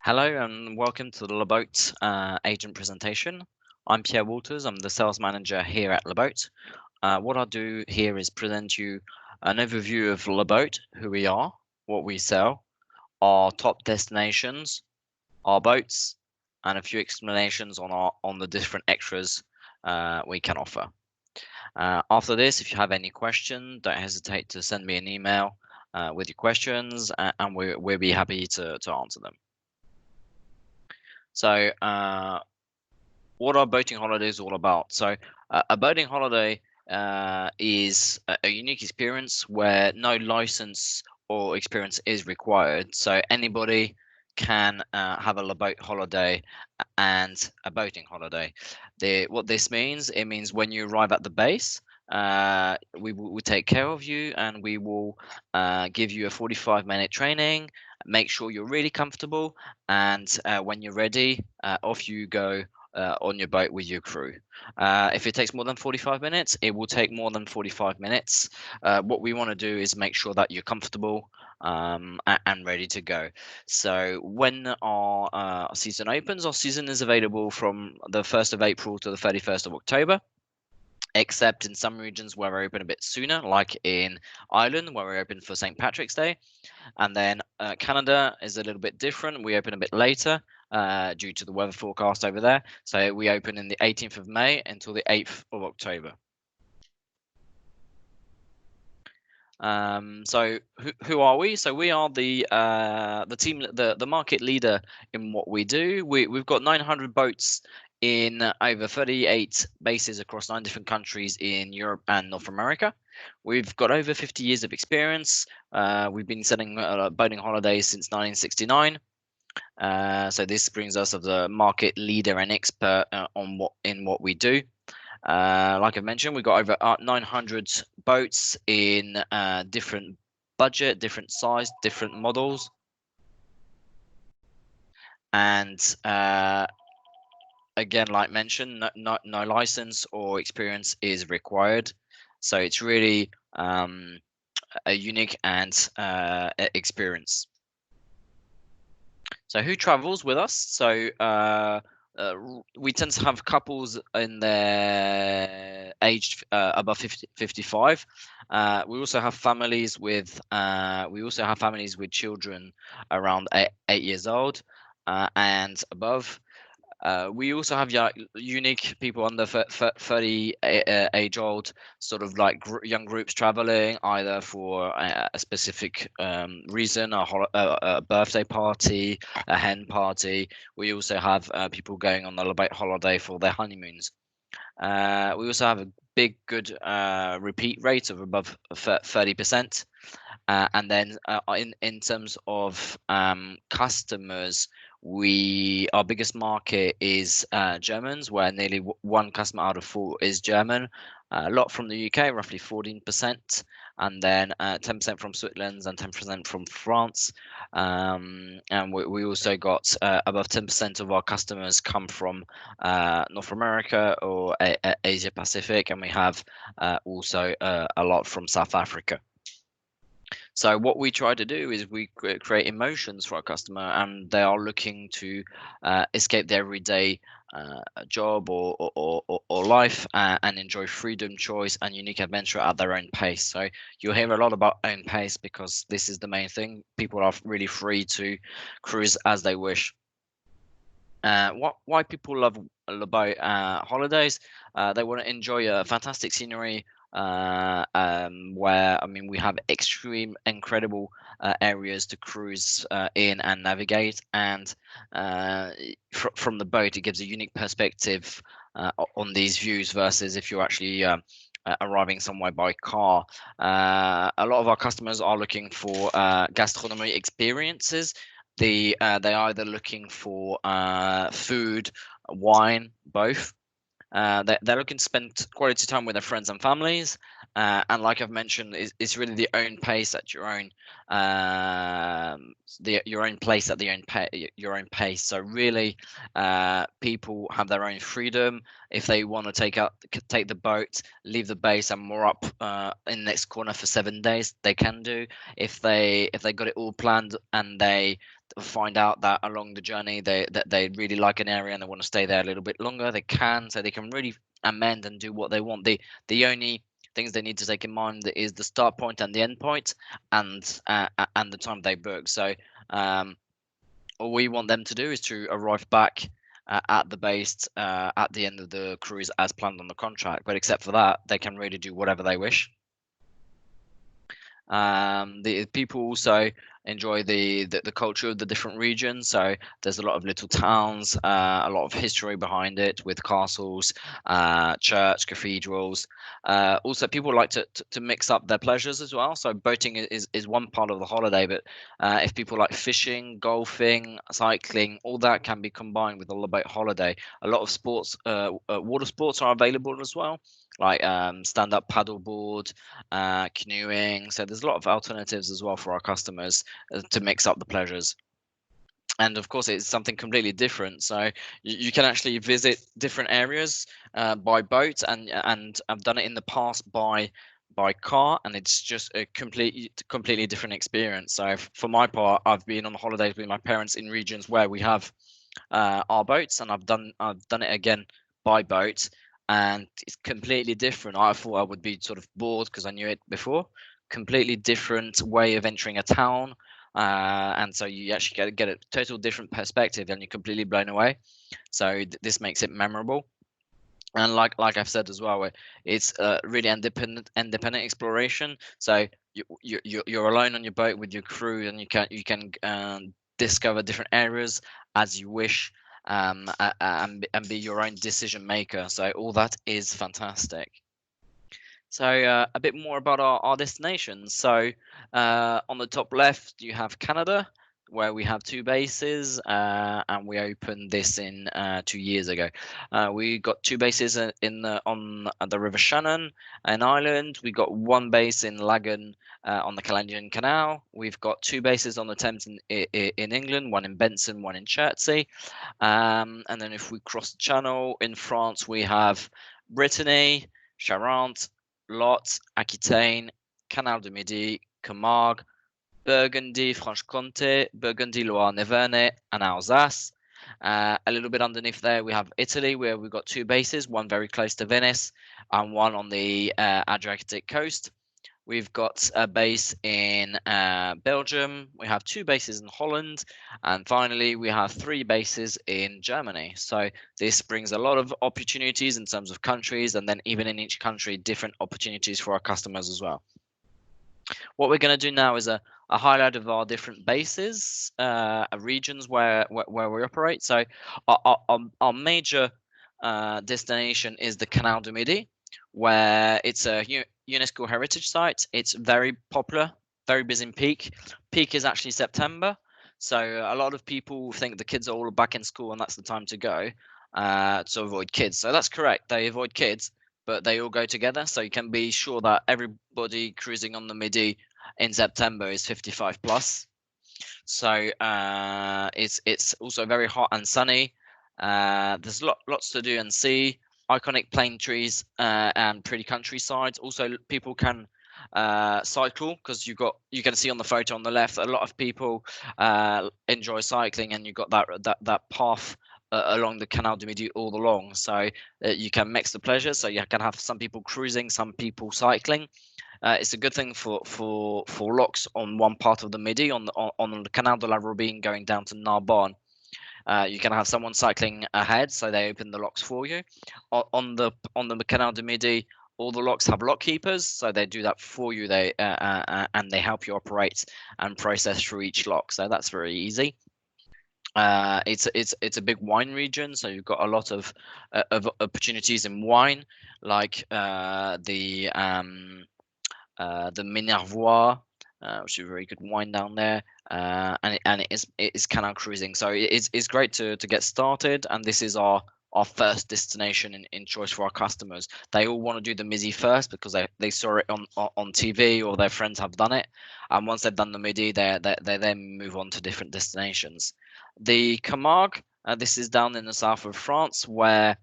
Hello and welcome to the Leboat agent presentation. I'm Pierre Walters. I'm the sales manager here at Leboat. What I'll do here is present you an overview of Leboat, who we are, what we sell, our top destinations, our boats, and a few explanations on the different extras we can offer. After this, if you have any questions, don't hesitate to send me an email with your questions, and we'll be happy to answer them. So, what are boating holidays all about? So, a boating holiday is a unique experience where no license or experience is required. So, anybody can have a boat holiday and a boating holiday. What this means, it means when you arrive at the base, we will take care of you and we will give you a 45-minute training, make sure you're really comfortable, and when you're ready, off you go on your boat with your crew. If it takes more than 45 minutes, it will take more than 45 minutes. What we want to do is make sure that you're comfortable and ready to go. So when our season opens, our season is available from the 1st of April to the 31st of October. Except in some regions where we're open a bit sooner, like in Ireland, where we're open for St. Patrick's Day. And then Canada is a little bit different. We open a bit later due to the weather forecast over there. So we open in the 18th of May until the 8th of October. So who are we? So we are the team, the market leader in what we do. We've got 900 boats in over 38 bases across 9 different countries in Europe and North America. We've got over 50 years of experience. We've been selling boating holidays since 1969. So this brings us as the market leader and expert on what we do. Like I mentioned, we've got over 900 boats in different budget, different size, different models, and again, like mentioned, no license or experience is required. So it's really a unique and experience. So who travels with us? So we tend to have couples in their aged above 55. We also have families with children around 8 years old and above. We also have unique people under 30 age old, sort of like young groups traveling either for a specific reason, a birthday party, a hen party. We also have people going on the holiday for their honeymoons. We also have a good repeat rate of above 30%. And then in terms of customers, our biggest market is Germans, where nearly one customer out of 4 is German. A lot from the UK, roughly 14%, and then 10% from Switzerland and 10% from France. And we also got above 10% of our customers come from North America or Asia Pacific, and we have also a lot from South Africa. So what we try to do is we create emotions for our customer, and they are looking to escape their everyday job or life and enjoy freedom, choice, and unique adventure at their own pace. So you'll hear a lot about own pace because this is the main thing. People are really free to cruise as they wish. Why people love boat holidays? They want to enjoy a fantastic scenery where we have incredible areas to cruise in and navigate, and from the boat it gives a unique perspective on these views versus if you're actually arriving somewhere by car. A lot of our customers are looking for gastronomy experiences. They're either looking for food, wine, both. They're looking to spend quality time with their friends and families, And like I've mentioned, it's really the own pace at your own your own place at the own your own pace. So really, people have their own freedom. If they want to take the boat, leave the base, and moor up in the next corner for 7 days, they can do. If they got it all planned and they find out that along the journey they really like an area and they want to stay there a little bit longer, they can. So they can really amend and do what they want. The only things they need to take in mind is the start point and the end point, and the time they book. So all we want them to do is to arrive back at the base at the end of the cruise as planned on the contract. But except for that, they can really do whatever they wish. The people also enjoy the culture of the different regions. So there's a lot of little towns, a lot of history behind it with castles, church, cathedrals. Also, people like to mix up their pleasures as well. So boating is one part of the holiday, but if people like fishing, golfing, cycling, all that can be combined with a boat holiday. A lot of sports, water sports are available as well, like stand-up paddleboard, canoeing. So there's a lot of alternatives as well for our customers to mix up the pleasures. And of course, it's something completely different. So you can actually visit different areas by boat, and I've done it in the past by car, and it's just a completely different experience. So for my part, I've been on holidays with my parents in regions where we have our boats, and I've done it again by boat, and it's completely different. I thought I would be sort of bored because I knew it before. Completely different way of entering a town, and so you actually get a total different perspective, and you're completely blown away. So this makes it memorable. And like I've said as well, it's really independent exploration. So you're alone on your boat with your crew, and you can discover different areas as you wish, and be your own decision maker. So all that is fantastic. So a bit more about our destinations. So on the top left, you have Canada, where we have two bases, and we opened this in 2 years ago. We got two bases on the River Shannon in Ireland. We got one base in Lagan on the Caledonian Canal. We've got two bases on the Thames in England, one in Benson, one in Chertsey. And then if we cross the Channel in France, we have Brittany, Charente, Lot, Aquitaine, Canal du Midi, Camargue, Burgundy, Franche-Comté, Burgundy, Loire, Nivernais, and Alsace. A little bit underneath there, we have Italy, where we've got two bases, one very close to Venice and one on the Adriatic coast. We've got a base in Belgium. We have two bases in Holland. And finally, we have three bases in Germany. So this brings a lot of opportunities in terms of countries, and then even in each country, different opportunities for our customers as well. What we're going to do now is a highlight of our different bases, regions where we operate. So our major destination is the Canal du Midi, where it's a UNESCO heritage site. It's very popular, very busy in peak. Peak is actually September, so a lot of people think the kids are all back in school and that's the time to go to avoid kids. So that's correct. They avoid kids, but they all go together. So you can be sure that everybody cruising on the Midi in September is 55 plus. So it's also very hot and sunny. There's lots to do and see. Iconic plane trees and pretty countrysides. Also, people can cycle, because you can see on the photo on the left, a lot of people enjoy cycling, and you've got that path along the Canal du Midi all along. So you can mix the pleasures. So you can have some people cruising, some people cycling. It's a good thing for locks on one part of the Midi, on the Canal de la Robine going down to Narbonne. You can have someone cycling ahead, so they open the locks for you. On the Canal du Midi, all the locks have lock keepers, so they do that for you. And they help you operate and process through each lock. So that's very easy. It's a big wine region, so you've got a lot of opportunities in wine, like the Minervois, which is a very good wine down there, and it is canal cruising. So it's great to get started, and this is our our first destination in choice for our customers. They all want to do the Midi first because they saw it on TV or their friends have done it, and once they've done the Midi, they then move on to different destinations. The Camargue, this is down in the south of France, where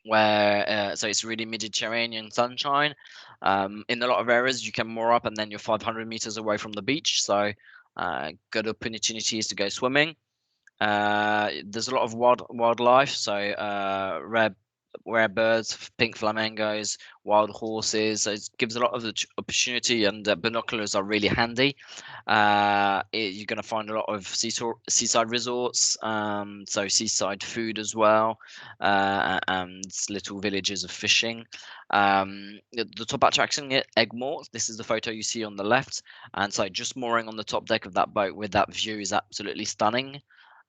so it's really Mediterranean sunshine. In a lot of areas, you can moor up and then you're 500 meters away from the beach, so good opportunities to go swimming. There's a lot of wildlife, so rare birds, pink flamingos, wild horses. So it gives a lot of the opportunity, and binoculars are really handy. You're going to find a lot of seaside resorts, so seaside food as well, and little villages of fishing. The top attraction, Egmont. This is the photo you see on the left, and so just mooring on the top deck of that boat with that view is absolutely stunning.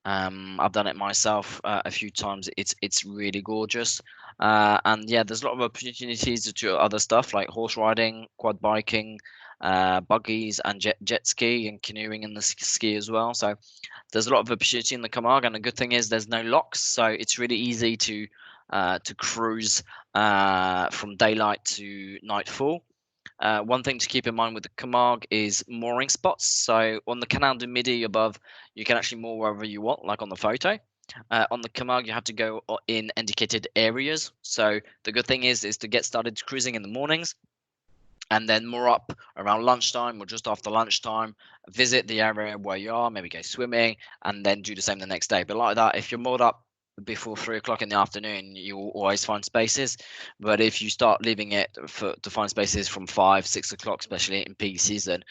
I've done it myself a few times. It's really gorgeous, and yeah, there's a lot of opportunities to do other stuff like horse riding, quad biking, buggies, and jet ski and canoeing in the ski as well. So there's a lot of opportunity in the Camargue, and the good thing is there's no locks, so it's really easy to cruise from daylight to nightfall. One thing to keep in mind with the Camargue is mooring spots. So on the Canal du Midi above, you can actually moor wherever you want, like on the photo. On the Camargue, you have to go in indicated areas. So the good thing is to get started cruising in the mornings, and then moor up around lunchtime or just after lunchtime. Visit the area where you are, maybe go swimming, and then do the same the next day. But like that, if you're moored up before 3 o'clock in the afternoon, you will always find spaces. But if you start leaving it to find spaces from 5, 6 o'clock, especially in peak season,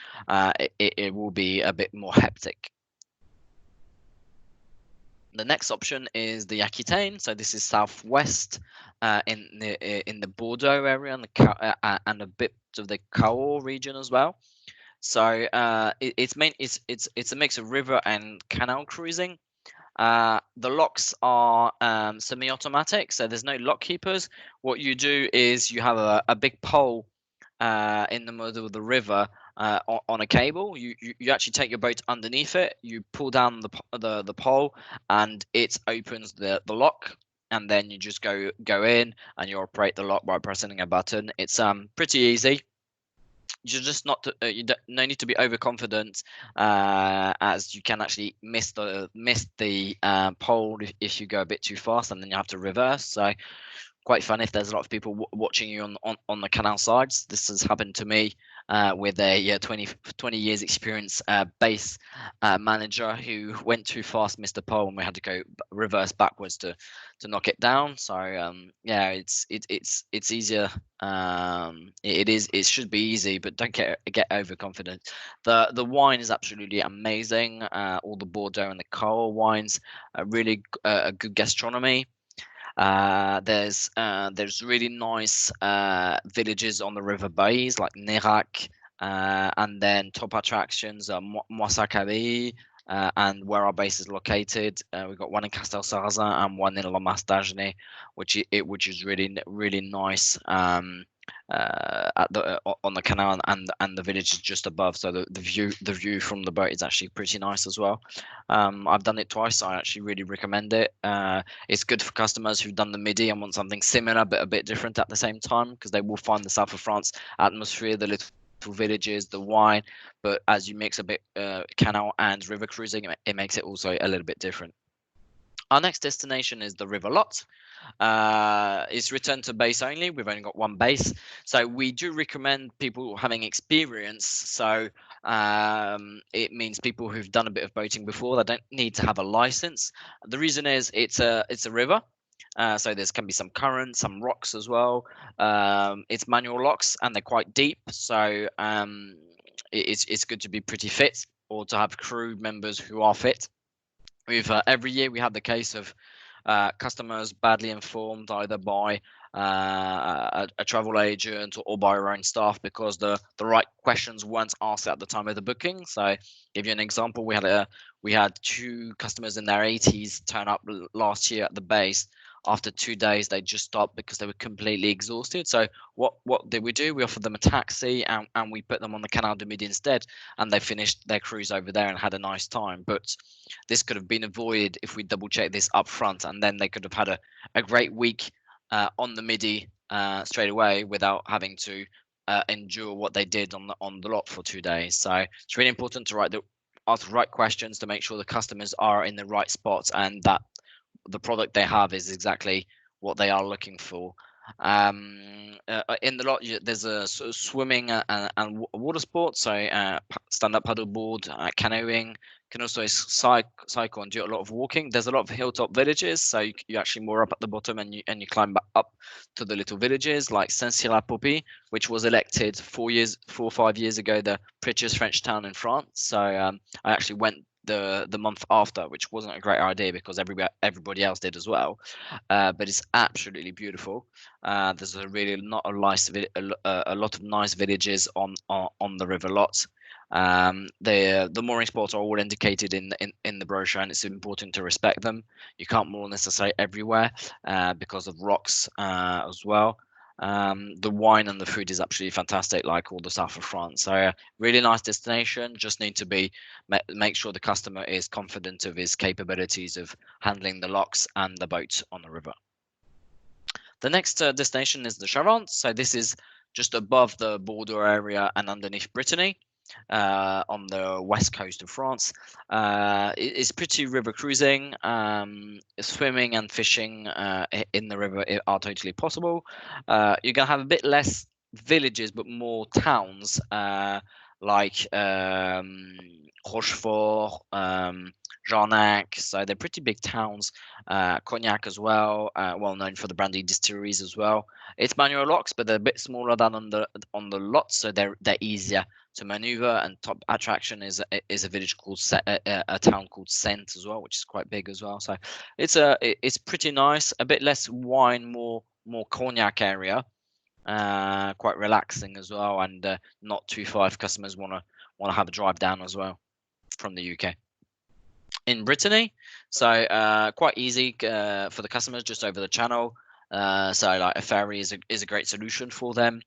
it will be a bit more hectic. The next option is the Aquitaine. So this is southwest in the Bordeaux area and a bit of the Cahors region as well. So it's a mix of river and canal cruising. The locks are semi-automatic, so there's no lock keepers. What you do is you have a big pole in the middle of the river on a cable. You actually take your boat underneath it. You pull down the pole, and it opens the lock. And then you just go in, and you operate the lock by pressing a button. It's pretty easy. You're just not no need to be overconfident, as you can actually miss the pole if you go a bit too fast, and then you have to reverse. So quite fun if there's a lot of people watching you on the canal sides. This has happened to me with a 20 years experience base manager who went too fast, missed a pole, and we had to go reverse backwards to knock it down. So yeah, it's easier. It should be easy, but don't get overconfident. The wine is absolutely amazing. All the Bordeaux and the Cahors wines are really a good gastronomy. There's really nice villages on the river bays like Nérac, and then top attractions are Moissacaville, and where our base is located. We've got one in Castel Sarrazin and one in La Mas-d'Agenais, which is really nice. On the canal, and the village is just above, so the view from the boat is actually pretty nice as well. I've done it twice. I actually really recommend it. It's good for customers who've done the Midi and want something similar but a bit different at the same time, because they will find the south of France atmosphere, the little villages, the wine, but as you mix a bit canal and river cruising, it makes it also a little bit different. Our next destination is the River Lot. It's return to base only. We've only got one base, so we do recommend people having experience. So it means people who've done a bit of boating before. They don't need to have a license. The reason is it's a river. So there can be some current, some rocks as well. It's manual locks, and they're quite deep. So it's good to be pretty fit, or to have crew members who are fit. Every year we have the case of customers badly informed either by a travel agent or by our own staff, because the right questions weren't asked at the time of the booking. So give you an example, we had 2 customers in their 80s turn up last year at the base after 2 days they just stopped because they were completely exhausted. So what did we do? We offered them a taxi, and we put them on the Canal du Midi instead, and they finished their cruise over there and had a nice time. But this could have been avoided if we double checked this up front, and then they could have had a great week on the Midi straight away without having to endure what they did on the lot for 2 days. So it's really important to ask the right questions to make sure the customers are in the right spots and that the product they have is exactly what they are looking for. In the lot, there's a sort of swimming and water sports, so stand-up paddleboard, canoeing. Can also cycle and do a lot of walking. There's a lot of hilltop villages, so you actually moor up at the bottom and you climb back up to the little villages like Saint-Cyr-la-Popie, which was elected 4 or 5 years ago the prettiest French town in France. So I actually went the month after, which wasn't a great idea because everybody else did as well. But it's absolutely beautiful. There's a really not a nice a lot of nice villages on the river lot. The mooring spots are all indicated in the brochure, and it's important to respect them. You can't moor necessarily everywhere because of rocks as well. The wine and the food is absolutely fantastic, like all the south of France. So really nice destination. Just need to make sure the customer is confident of his capabilities of handling the locks and the boats on the river. The next destination is the Charente. So this is just above the border area and underneath Brittany. On the west coast of France. It's pretty river cruising. Swimming and fishing in the river are totally possible. You're going to have a bit less villages, but more towns like Rochefort, Jarnac. So they're pretty big towns. Cognac as well, well known for the brandy distilleries as well. It's manual locks, but they're a bit smaller than on the lot, so they're easier to maneuver. And top attraction is a village called a town called Saintes as well, which is quite big as well. So it's pretty nice. A bit less wine, more cognac area. Quite relaxing as well, and not too far if customers want to have a drive down as well from the UK. In Brittany, so quite easy for the customers, just over the channel. So like a ferry is a great solution for them.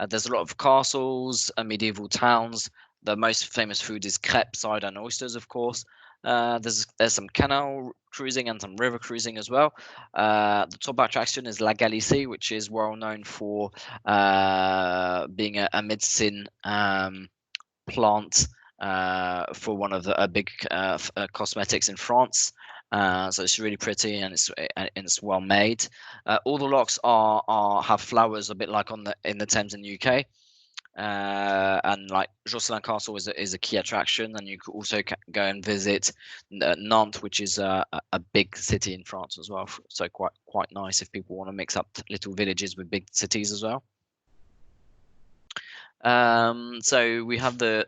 There's a lot of castles and medieval towns. The most famous food is crepe, cider, and oysters, of course. There's some canal cruising and some river cruising as well. The top attraction is La Galicie, which is well known for being a medicine plant for one of the big cosmetics in France. So it's really pretty and it's well made. All the locks have flowers, a bit like in the Thames in the UK. And like Josselin Castle is a key attraction, and you could also go and visit Nantes, which is a big city in France as well. So quite nice if people want to mix up little villages with big cities as well. So we have the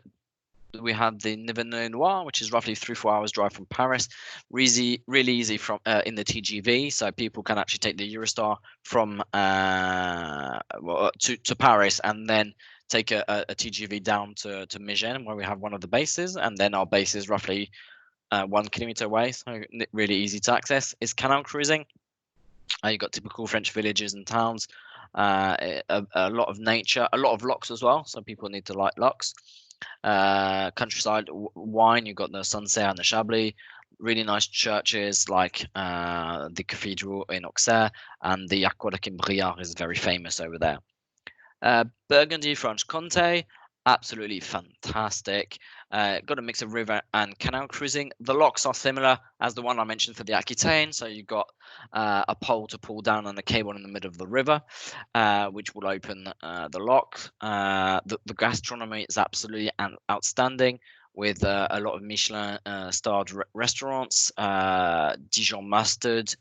Nivernois, which is roughly 3-4 hours drive from Paris. Really easy from in the TGV, so people can actually take the Eurostar from to Paris and then take a TGV down to Megève, where we have one of the bases, and then our base is roughly 1 kilometer away, so really easy to access. It's canal cruising. You've got typical French villages and towns. A lot of nature, a lot of locks as well, so people need to like locks. Countryside wine, you've got the Sancerre and the Chablis. Really nice churches like the cathedral in Auxerre, and the aqueduct in Briare is very famous over there. Burgundy Franche-Comté, absolutely fantastic. Got a mix of river and canal cruising. The locks are similar as the one I mentioned for the Aquitaine. So you've got a pole to pull down and a cable in the middle of the river, which will open the lock. The gastronomy is absolutely outstanding, with a lot of Michelin starred restaurants, Dijon mustard,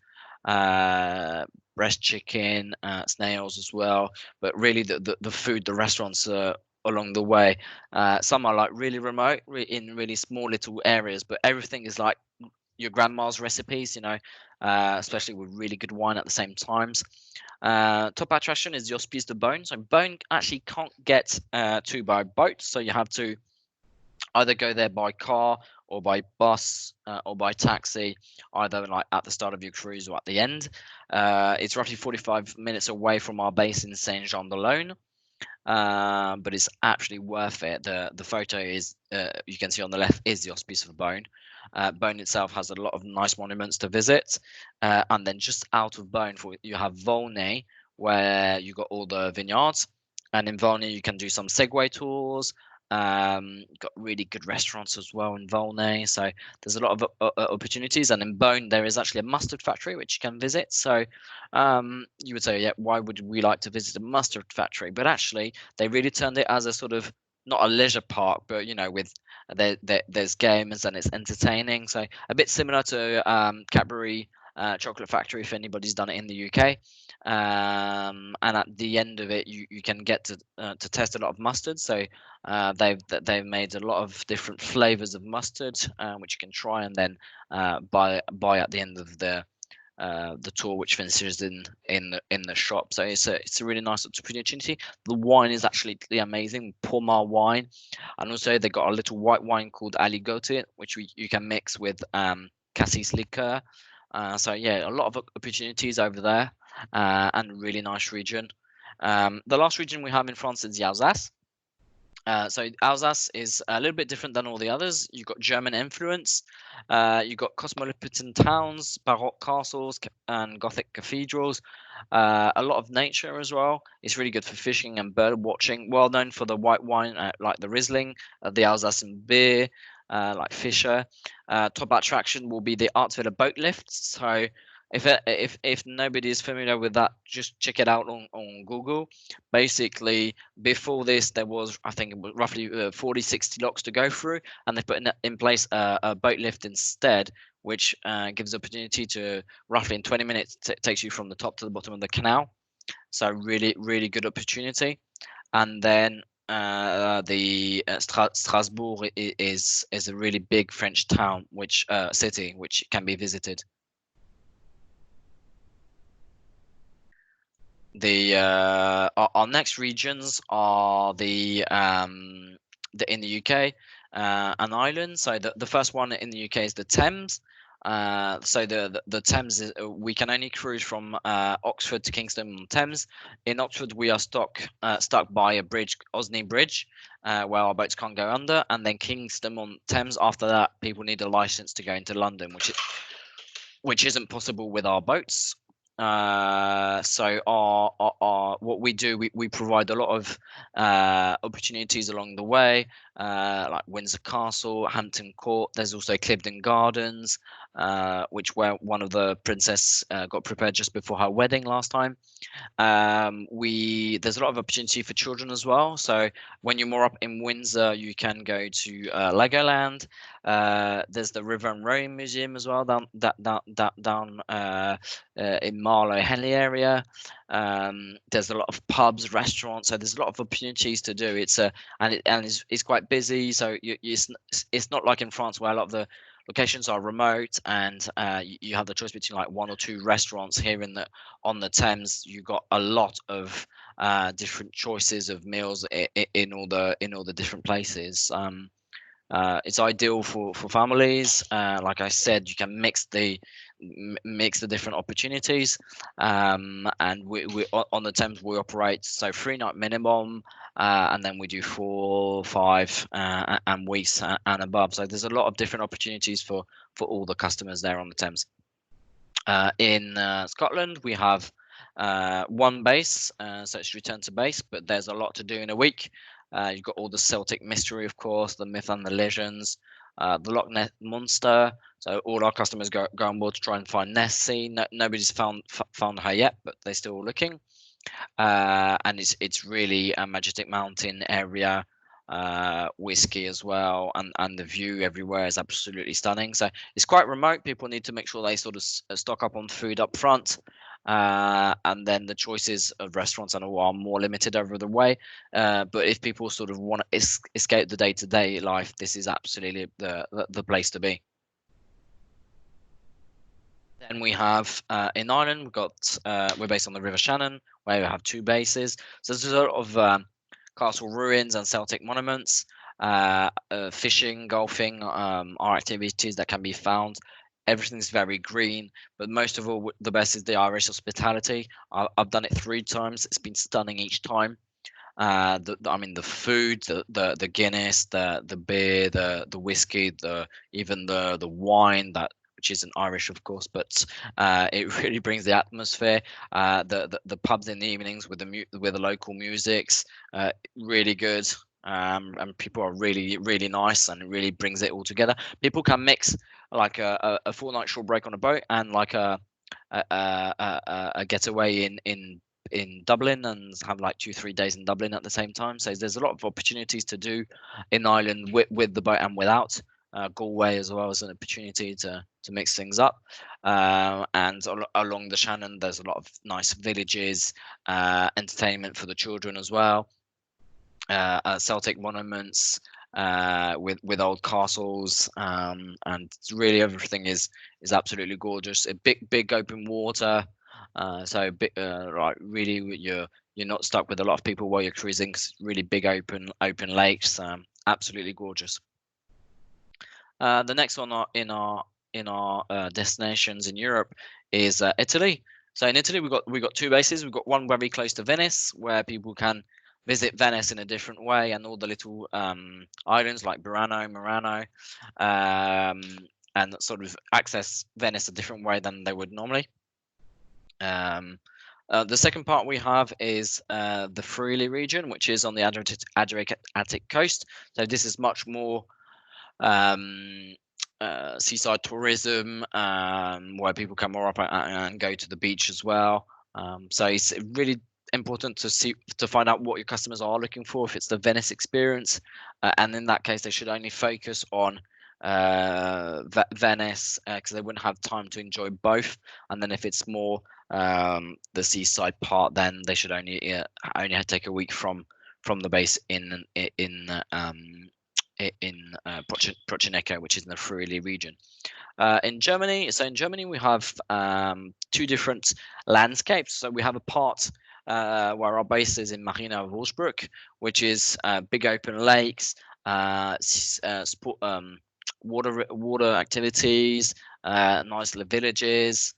breast chicken, snails as well. But really the food, the restaurants along the way, some are like really remote in really small little areas, but everything is like your grandma's recipes, especially with really good wine at the same times. Top attraction is the Hospice de Beaune. So Beaune actually can't get to by boat, so you have to either go there by car or by bus or by taxi, either like at the start of your cruise or at the end. It's roughly 45 minutes away from our base in Saint-Jean-de-Lone. But it's actually worth it. The photo is you can see on the left is the Hospice of Beaune. Beaune itself has a lot of nice monuments to visit, and then just out of Beaune, you have Volnay, where you got all the vineyards, and in Volnay you can do some Segway tours. Got really good restaurants as well in Volnay, so there's a lot of opportunities. And in Beaune there is actually a mustard factory which you can visit. So you would say, yeah, why would we like to visit a mustard factory? But actually, they really turned it as a sort of not a leisure park, but with there's games and it's entertaining. So a bit similar to Cadbury Chocolate Factory, if anybody's done it in the UK. And at the end of it, you can get to test a lot of mustard. So they've made a lot of different flavors of mustard, which you can try and then buy at the end of the tour, which finishes in the shop. So it's a really nice opportunity. The wine is actually amazing, Pommard wine, and also they got a little white wine called Aligoté, which you can mix with cassis liqueur. So yeah, a lot of opportunities over there, and a really nice region. The last region we have in France is the Alsace. So Alsace is a little bit different than all the others. You've got German influence, you've got cosmopolitan towns, baroque castles, and Gothic cathedrals. A lot of nature as well. It's really good for fishing and bird watching. Well known for the white wine, like the Riesling, the Alsatian beer, like Fischer. Top attraction will be the Artsvilla boat lift. So if nobody is familiar with that, just check it out on Google. Basically, before this, there was, I think it was roughly 40, 60 locks to go through, and they put in place a boat lift instead, which gives the opportunity to roughly in 20 minutes takes you from the top to the bottom of the canal. So really, really good opportunity. And then the Strasbourg is a really big French town, which city, which can be visited. Our next regions are the in the UK and Ireland. So the first one in the UK is the Thames. So the Thames is, we can only cruise from Oxford to Kingston on Thames. In Oxford, we are stuck by a bridge, Osney Bridge, where our boats can't go under, and then Kingston on Thames. After that, people need a license to go into London, which isn't possible with our boats. So our what we do, we provide a lot of opportunities along the way, like Windsor Castle, Hampton Court. There's also Cliveden Gardens, where one of the princess got prepared just before her wedding last time. There's a lot of opportunity for children as well. So when you're more up in Windsor, you can go to Legoland. There's the River and Rowing Museum as well down in Marlow Henley area. There's a lot of pubs, restaurants, so there's a lot of opportunities to do. It's quite busy. So it's not like in France where a lot of the locations are remote and you have the choice between like one or two restaurants. Here on the Thames, you got a lot of different choices of meals in all the different places. It's ideal for families. Like I said, you can mix the different opportunities, and we on the Thames we operate so 3 night minimum, and then we do 4, 5 and weeks and above. So there's a lot of different opportunities for all the customers there on the Thames. In Scotland we have one base, so it's return to base, but there's a lot to do in a week. You've got all the Celtic mystery, of course, the myth and the legends, the Loch Ness monster. So all our customers go on board to try and find Nessie. Nobody's found her yet, but they're still looking. And it's really a Majestic Mountain area, whiskey as well, and the view everywhere is absolutely stunning. So it's quite remote. People need to make sure they sort of stock up on food up front. And then the choices of restaurants and all are more limited over the way. But if people sort of want to escape the day-to-day life, this is absolutely the place to be. Then we have in Ireland, we're based on the River Shannon, where we have 2 bases. So there's a lot of castle ruins and Celtic monuments. fishing, golfing are activities that can be found. Everything's very green, but most of all, the best is the Irish hospitality. I've done it 3 times. It's been stunning each time. I mean, the food, the Guinness, the beer, the whiskey, even the wine, that which isn't Irish, of course, but it really brings the atmosphere. The pubs in the evenings with the local musics, really good. And people are really nice, and it really brings it all together. People can mix like a fortnight short break on a boat and like a getaway in Dublin, and have like 2 3 days in Dublin at the same time. So there's a lot of opportunities to do in Ireland with the boat and without. Galway as well as an opportunity to mix things up. And along the Shannon, there's a lot of nice villages, entertainment for the children as well. Celtic monuments with old castles, and really everything is absolutely gorgeous. A big open water, so big, right, really you're not stuck with a lot of people while you're cruising. 'Cause really big open lakes, absolutely gorgeous. The next one in our destinations in Europe is Italy. So in Italy, we've got 2 bases. We've got one very close to Venice, where people can visit Venice in a different way, and all the little islands like Burano, Murano, um, and sort of access Venice a different way than they would normally. The second part we have is the Friuli region, which is on the Adriatic coast. So this is much more um, seaside tourism, where people come more up and go to the beach as well. So it's really important to find out what your customers are looking for. If it's the Venice experience, and in that case, they should only focus on Venice, because they wouldn't have time to enjoy both. And then if it's more the seaside part, then they should only take a week from the base in Procinecco, which is in the Friuli region. In Germany, we have 2 different landscapes. So we have a part where our base is in Marina Wolfsburg, which is big open lakes, sport, water activities, nice little villages,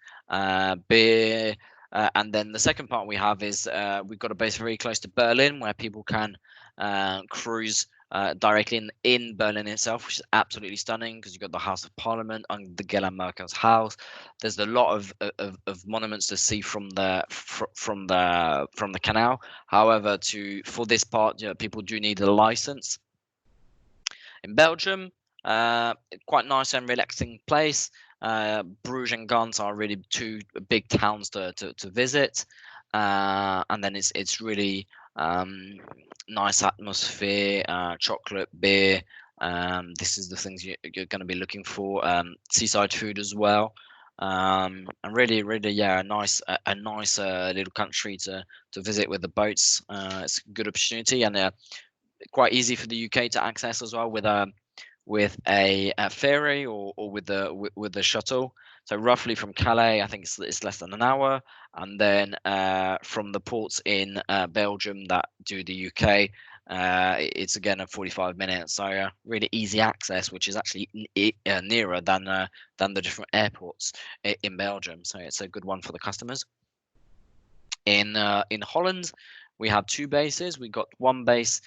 beer. And then the second part we have is we've got a base very close to Berlin, where people can cruise directly in Berlin itself, which is absolutely stunning, because you've got the House of Parliament and Angela Merkel's house. There's a lot of monuments to see from the canal. However, for this part, people do need a license. In Belgium, quite nice and relaxing place. Bruges and Ghent are really 2 big towns to visit, and then it's really nice atmosphere, chocolate, beer. This is the things you're going to be looking for. Seaside food as well, and really, yeah, a nice little country to visit with the boats. It's a good opportunity, and quite easy for the UK to access as well with a ferry or with the shuttle. So roughly from Calais, I think it's less than an hour, and then from the ports in Belgium that do the UK, it's again a 45 minutes. So really easy access, which is actually nearer than the different airports in Belgium. So it's a good one for the customers. In Holland, we have 2 bases. We got one base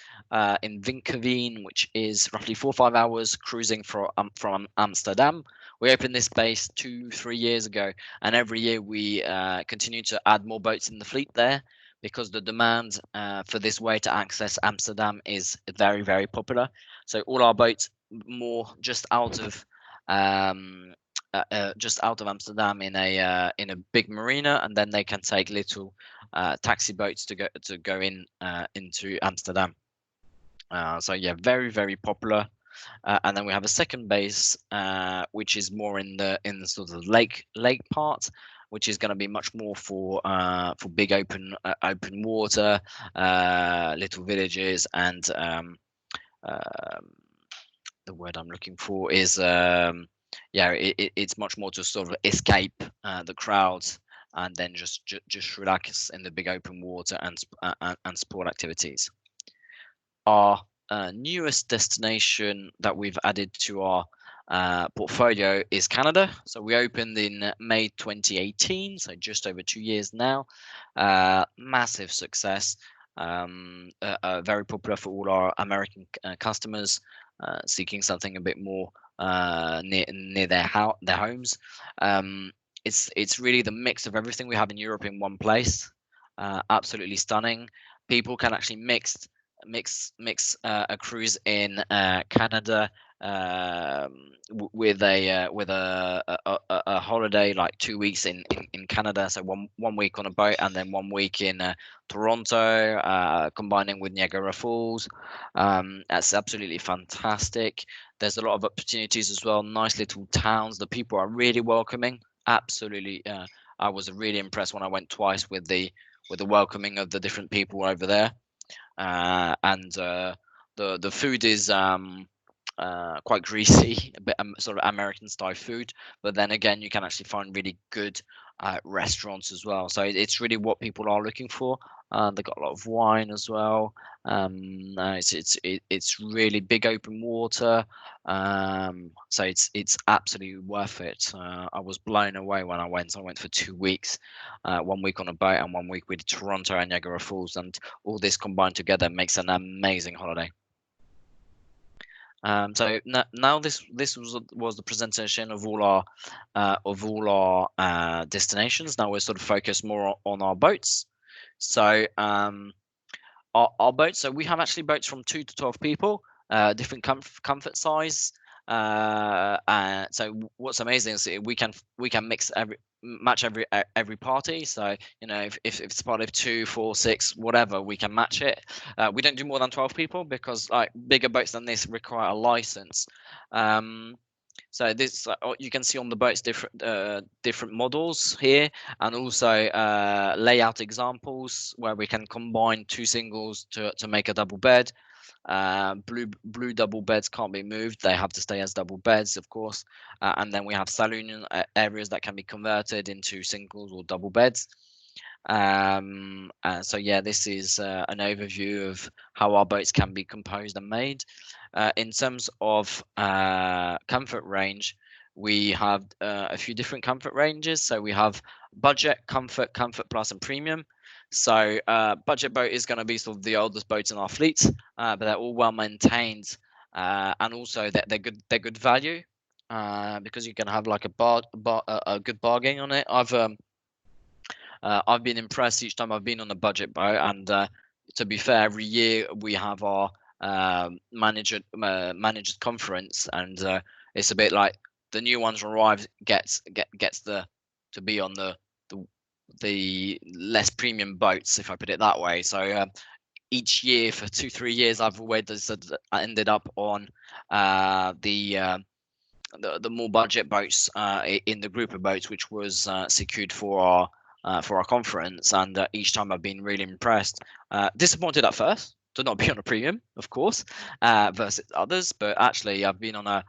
in Vinkenveen, which is roughly 4 or 5 hours cruising from Amsterdam. We opened this base 2-3 years ago, and every year we continue to add more boats in the fleet there, because the demand for this way to access Amsterdam is very popular. So all our boats more just out of Amsterdam in a big marina, and then they can take little taxi boats to go into Amsterdam. So yeah, very popular. And then we have a second base, which is more in the sort of lake part, which is going to be much more for big open water, little villages, and the word I'm looking for is it's much more to sort of escape the crowds, and then just relax in the big open water and sport activities. Our newest destination that we've added to our portfolio is Canada. So we opened in May 2018, so just over 2 years now. Massive success. Very popular for all our American customers seeking something a bit more near their homes. It's really the mix of everything we have in Europe in one place. Absolutely stunning. People can actually mix a cruise in Canada with a holiday, like 2 weeks in Canada. So one week on a boat and then 1 week in Toronto, combining with Niagara Falls. That's absolutely fantastic. There's a lot of opportunities as well. Nice little towns. The people are really welcoming. Absolutely. I was really impressed when I went twice with the welcoming of the different people over there. And the food is quite greasy, a bit sort of American style food. But then again, you can actually find really good restaurants as well. So it's really what people are looking for. They've got a lot of wine as well. It's really big open water. So it's absolutely worth it. I was blown away when I went. I went for 2 weeks, 1 week on a boat and 1 week with Toronto and Niagara Falls, and all this combined together makes an amazing holiday. So now this was the presentation of all our destinations. Now we're sort of focused more on our boats. So our boats. So we have actually boats from 2 to 12 people, different comfort size. So what's amazing is we can match every party. So if it's part of 2, 4, 6, whatever, we can match it. We don't do more than 12 people because like bigger boats than this require a license. So this you can see on the boats different models here, and also layout examples where we can combine 2 singles to make a double bed. Blue double beds can't be moved; they have to stay as double beds, of course. And then we have saloon areas that can be converted into singles or double beds. So yeah, this is an overview of how our boats can be composed and made. In terms of comfort range, we have a few different comfort ranges. So we have budget, comfort, comfort plus, and premium. So budget boat is going to be sort of the oldest boats in our fleet, but they're all well maintained, and also they're good. They're good value because you can have like a good bargain on it. I've been impressed each time I've been on a budget boat, and to be fair, every year we have our managers conference, and it's a bit like the new ones arrive gets to be on the less premium boats, if I put it that way. So each year for 2-3 years, I've always ended up on the more budget boats in the group of boats, which was secured for our conference, and each time I've been really impressed. Disappointed at first to not be on a premium, of course, versus others, but actually I've been on a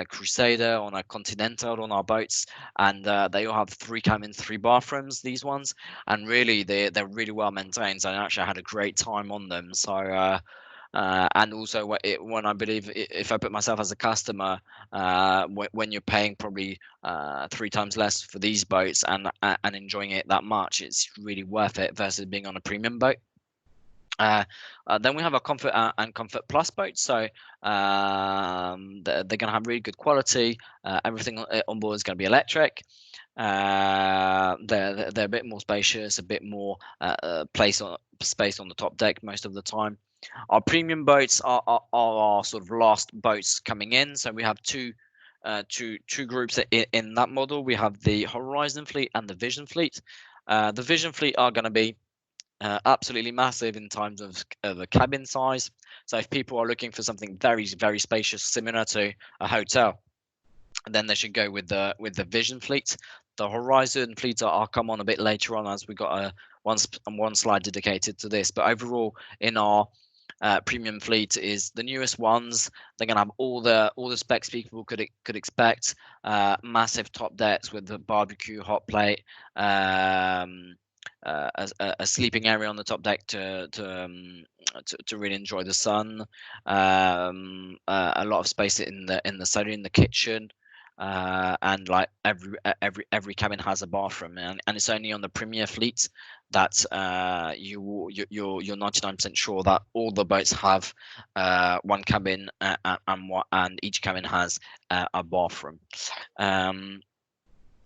Crusader, on a Continental, on our boats, and they all have 3 cabins, 3 bathrooms, these ones, and really they're really well maintained. So I actually had a great time on them. So and also when I believe if I put myself as a customer, when you're paying probably 3 times less for these boats and enjoying it that much, it's really worth it versus being on a premium boat. Then we have a comfort and comfort plus boats. So they're going to have really good quality. Everything on board is going to be electric. They're a bit more spacious, a bit more space on the top deck most of the time. Our premium boats are our sort of last boats coming in. So we have two groups in that model. We have the Horizon fleet and the Vision fleet. The Vision fleet are going to be absolutely massive in terms of the cabin size. So if people are looking for something very, very spacious, similar to a hotel, then they should go with the Vision fleet. The Horizon fleet I'll come on a bit later on, as we got one slide dedicated to this. But overall, in our premium fleet is the newest ones. They're going to have all the specs people could expect. Massive top decks with the barbecue, hot plate, a sleeping area on the top deck to really enjoy the sun. A lot of space in the study, in the kitchen. And like every cabin has a bathroom, and it's only on the Premier fleet that you're 99% sure that all the boats have one cabin, and each cabin has a bathroom.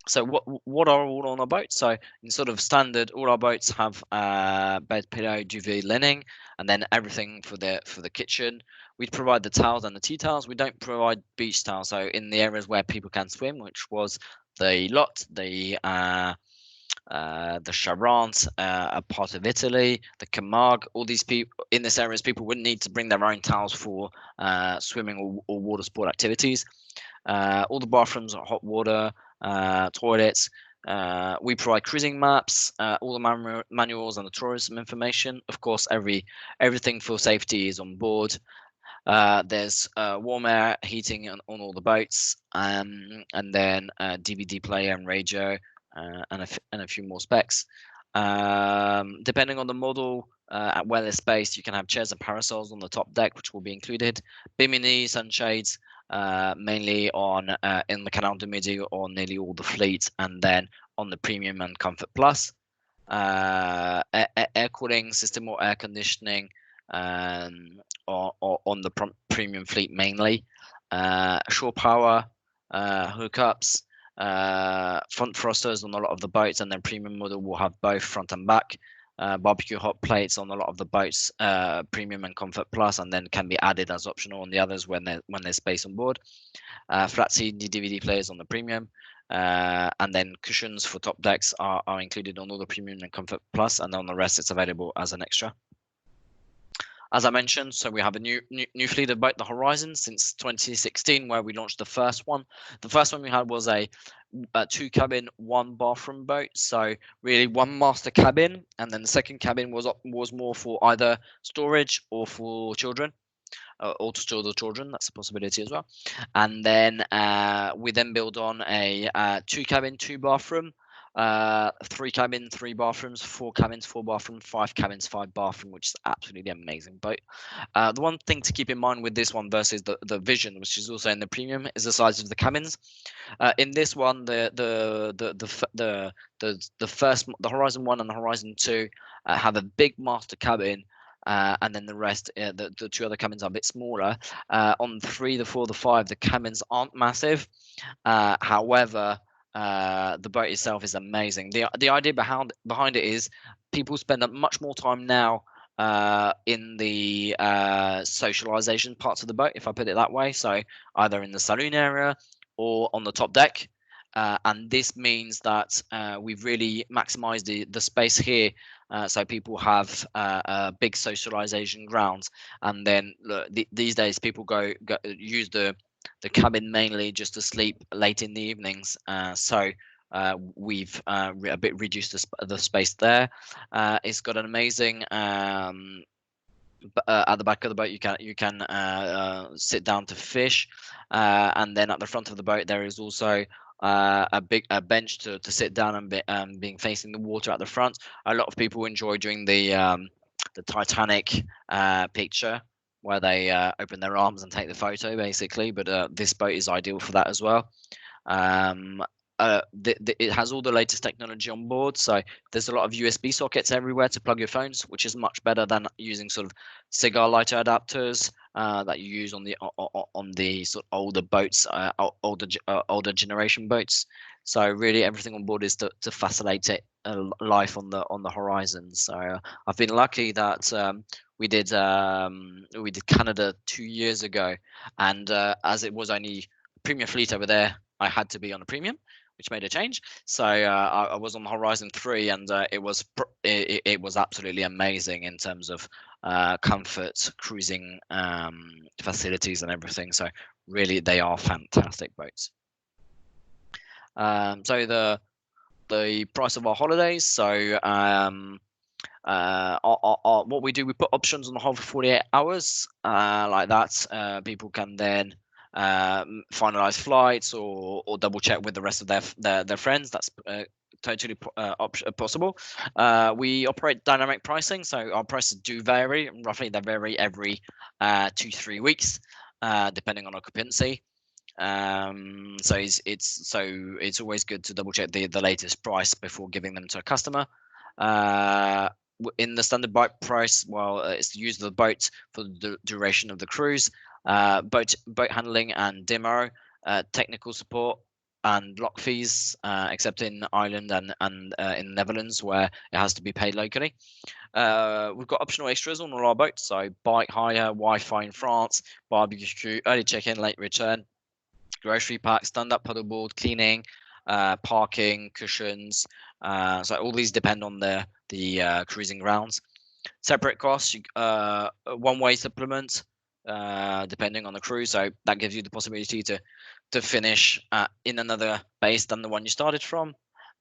So what are all on our boats? So in sort of standard, all our boats have bed, pillow, duvet, linen, and then everything for the kitchen. We provide the towels and the tea towels. We don't provide beach towels. So in the areas where people can swim, which was the Lot, the Charente, a part of Italy, the Camargue, all these people in this areas, people would need to bring their own towels for swimming or water sport activities. All the bathrooms are hot water, toilets. We provide cruising maps, all the manuals and the tourism information. Of course, everything for safety is on board. There's warm air heating on all the boats, and then DVD player and radio, and a few more specs. Depending on the model, where they're spaced, you can have chairs and parasols on the top deck, which will be included. Bimini sunshades, mainly on in the Canal du Midi on nearly all the fleet, and then on the Premium and Comfort Plus. Air cooling system or air conditioning on the Premium fleet mainly. Shore power, hookups, front thrusters on a lot of the boats, and then Premium model will have both front and back. Barbecue hot plates on a lot of the boats, Premium and Comfort Plus, and then can be added as optional on the others when there's space on board. Flat CD DVD players on the Premium, and then cushions for top decks are included on all the Premium and Comfort Plus, and on the rest it's available as an extra. As I mentioned, so we have a new fleet of boat, the Horizon, since 2016, where we launched the first one. The first one we had was a 2-cabin, 1-bathroom boat. So really one master cabin, and then the second cabin was more for either storage or for children, or to store the children. That's a possibility as well. And then we then build on a 2-cabin, 2-bathroom. 3 cabins, 3 bathrooms, 4 cabins, 4 bathrooms, 5 cabins, 5 bathroom, which is absolutely amazing boat. The one thing to keep in mind with this one versus the Vision, which is also in the Premium, is the size of the cabins. In this one, the Horizon 1 and the Horizon 2 have a big master cabin. And then the rest, the 2 other cabins are a bit smaller. On 3, the 4, the 5, the cabins aren't massive. However, the boat itself is amazing. The idea behind it is people spend much more time now in the socialization parts of the boat, if I put it that way. So either in the saloon area or on the top deck. And this means that we've really maximized the space here, so people have big socialization grounds. And then look, these days people go use the cabin mainly just to sleep late in the evenings. So we've a bit reduced the space there. It's got an amazing at the back of the boat you can sit down to fish, and then at the front of the boat there is also a bench to sit down and being facing the water at the front. A lot of people enjoy doing the Titanic picture, where they open their arms and take the photo, basically. But this boat is ideal for that as well. It has all the latest technology on board, so there's a lot of USB sockets everywhere to plug your phones, which is much better than using sort of cigar lighter adapters that you use on the sort of older boats, older generation boats. So really, everything on board is to facilitate life on the Horizon. So I've been lucky that we did Canada 2 years ago, and as it was only Premium fleet over there, I had to be on a Premium, which made a change. So I was on the Horizon 3, and it was absolutely amazing in terms of comfort, cruising facilities, and everything. So really, they are fantastic boats. So the price of our holidays. So what we do, we put options on the hold for 48 hours, like that. People can then finalize flights or double check with the rest of their friends. That's totally possible. We operate dynamic pricing, so our prices do vary. Roughly, they vary every 2-3 weeks, depending on occupancy. So it's always good to double check the latest price before giving them to a customer. In the standard boat price, well, it's the use of the boat for the duration of the cruise, boat handling and demo, technical support, and lock fees, except in Ireland and in the Netherlands, where it has to be paid locally. We've got optional extras on all our boats, so bike hire, Wi-Fi in France, barbecue, early check-in, late return, grocery pack, stand-up paddleboard, cleaning, parking, cushions. So all these depend on the cruising grounds. Separate costs, one-way supplement, depending on the cruise. So that gives you the possibility to finish in another base than the one you started from.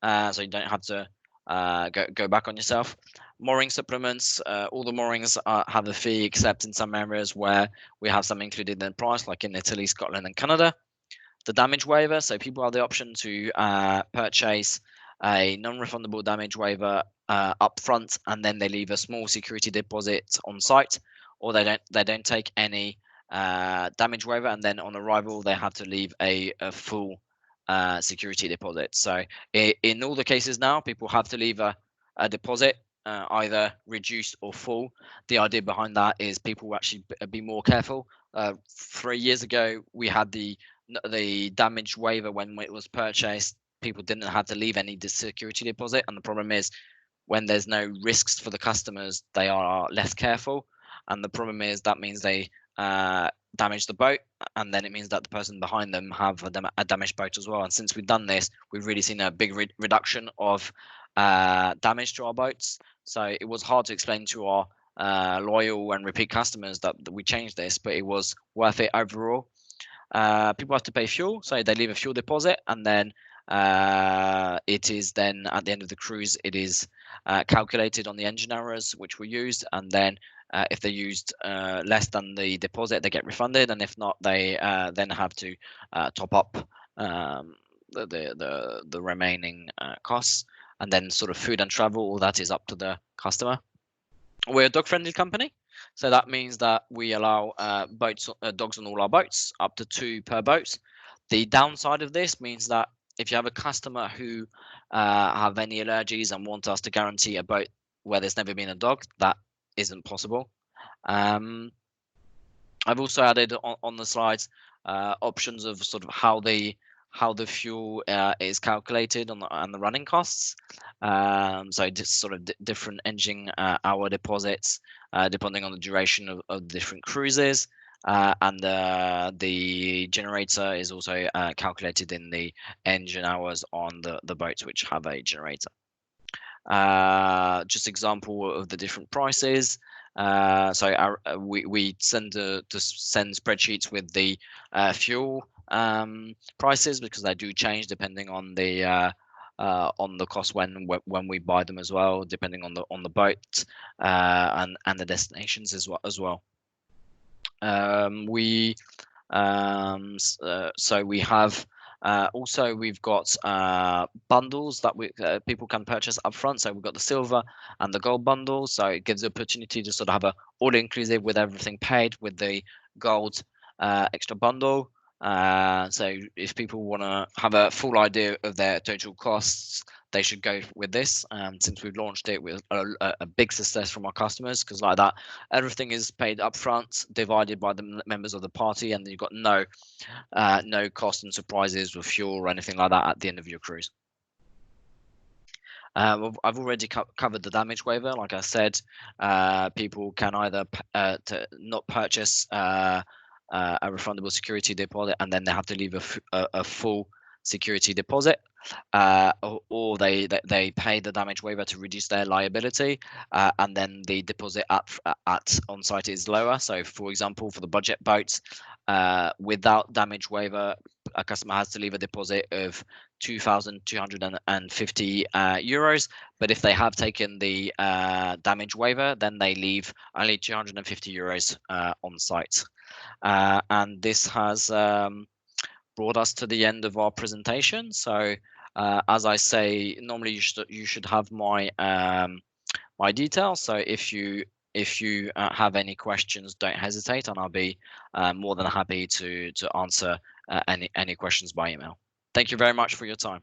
So you don't have to go back on yourself. Mooring supplements, all the moorings have a fee, except in some areas where we have some included in the price, like in Italy, Scotland, and Canada. The damage waiver, so people have the option to purchase a non-refundable damage waiver up front, and then they leave a small security deposit on site, or they don't take any damage waiver, and then on arrival they have to leave a full security deposit. So in all the cases now, people have to leave a deposit, either reduced or full. The idea behind that is people will actually be more careful. 3 years ago, we had the damage waiver when it was purchased. People didn't have to leave any security deposit, and the problem is when there's no risks for the customers, they are less careful, and the problem is that means they damage the boat, and then it means that the person behind them have a damaged boat as well. And since we've done this, we've really seen a big reduction of damage to our boats. So it was hard to explain to our loyal and repeat customers that we changed this, but it was worth it overall. People have to pay fuel, so they leave a fuel deposit, and then it is then at the end of the cruise, it is calculated on the engine hours which were used, and then if they used less than the deposit, they get refunded, and if not, they then have to top up the remaining costs, and then sort of food and travel, all that is up to the customer. We're a dog-friendly company, so that means that we allow dogs on all our boats, up to 2 per boat. The downside of this means that if you have a customer who have any allergies and want us to guarantee a boat where there's never been a dog, that isn't possible. I've also added on the slides options of sort of how the fuel is calculated and the running costs. So just sort of different engine hour deposits depending on the duration of different cruises. And the generator is also calculated in the engine hours on the boats which have a generator. Just example of the different prices. So we send spreadsheets with the fuel prices, because they do change depending on the cost when we buy them as well, depending on the boat and the destinations as well. So we have also we've got bundles that people can purchase up front. So we've got the silver and the gold bundles, so it gives the opportunity to sort of have a all-inclusive with everything paid with the gold extra bundle. So if people want to have a full idea of their total costs, they should go with this. Since we've launched it with a big success from our customers, because like that, everything is paid up front, divided by the members of the party, and you've got no cost and surprises with fuel or anything like that at the end of your cruise. I've already covered the damage waiver. Like I said, people can either not purchase a refundable security deposit, and then they have to leave a full security deposit, or they pay the damage waiver to reduce their liability, and then the deposit at on site is lower. So for example, for the budget boats, without damage waiver, a customer has to leave a deposit of 2,250 euros, but if they have taken the damage waiver, then they leave only 250 euros on site. And this has brought us to the end of our presentation. So As I say, normally you should have my my details. So if you have any questions, don't hesitate, and I'll be more than happy to answer any questions by email. Thank you very much for your time.